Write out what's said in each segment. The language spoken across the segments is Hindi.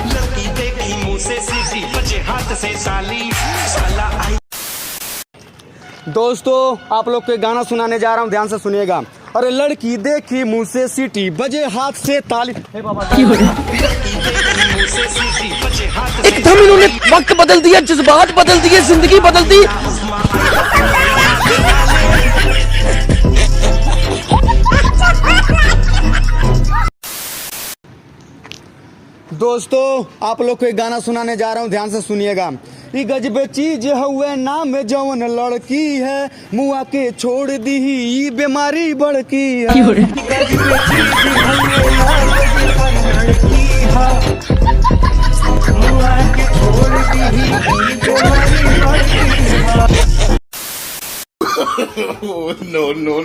लड़की देखी मुंह से सीधी बचे हाथ से साली साला आई। दोस्तों आप लोग को एक गाना सुनाने जा रहा हूँ, ध्यान से सुनिएगा। अरे लड़की देखी मुंह से सीटी बजे हाथ से ताली। एकदम इन्होंने वक्त बदल दिया, जज्बात बदल दिए, जिंदगी बदल दी। दोस्तों आप लोग को एक गाना सुनाने जा रहा हूँ, ध्यान से सुनिएगा। ई गजबे चीज हुए नाम जवन लड़की है मुआ के छोड़ दी ई बीमारी बड़की है।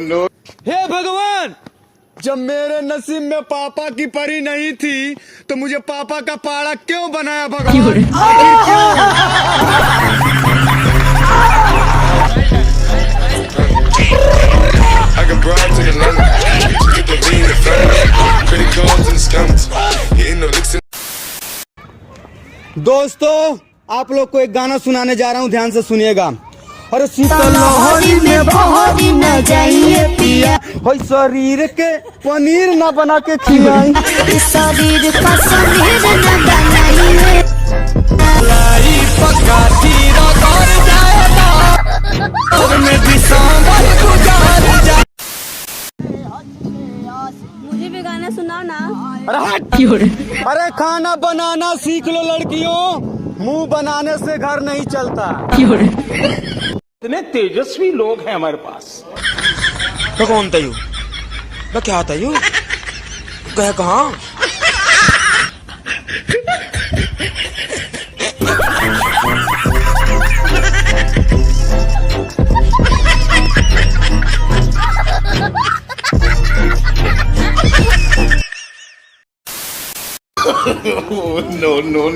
नो। हे भगवान, जब मेरे नसीब में पापा की परी नहीं थी तो मुझे पापा का पाड़ा क्यों बनाया भगवान? दोस्तों आप लोग को एक गाना सुनाने जा रहा हूँ, ध्यान से सुनिएगा। अरे शीतलहरी में बहरी न जाइए पिया होय शरीर के पनीर न बना के खिलाई। शरीर का समीर न बनाइए लाई पक्का तीरा कर जाएगा और मैं दिसंबर गुजार जा। मुझे भी गाना सुनाओ ना। अरे हट। अरे खाना बनाना सीख लो लड़कियों, मुंह बनाने से घर नहीं चलता। इतने तेजस्वी लोग हैं हमारे पास। तो कौन था यू? तो क्या था यू? कह कहाँ?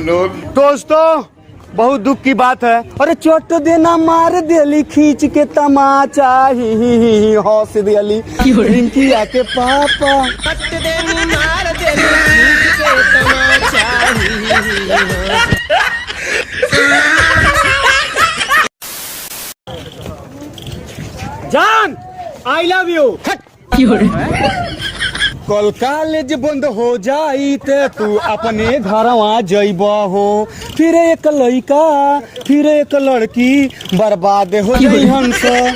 नो। दोस्तों बहुत दुख की बात है। अरे चोट देना मार देली खींच के तमाचा ही हौस दिली रिंकिया के पापा। जान आई लव यू। कल कॉलेज बंद हो जाई ते तू अपने घर आ जइबा हो, फिर एक लड़का फिर एक लड़की बर्बाद हो जाई हमसे।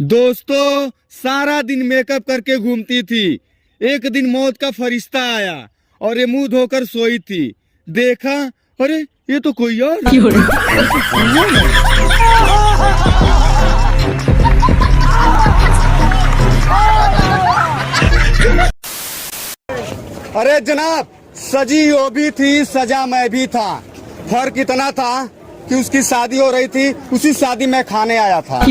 दोस्तों सारा दिन मेकअप करके घूमती थी, एक दिन मौत का फरिश्ता आया और ये मुंह धोकर सोई थी। देखा अरे ये तो कोई और। अरे जनाब, सजी वो भी थी सजा मैं भी था, फर्क इतना था कि उसकी शादी हो रही थी, उसी शादी में खाने आया था।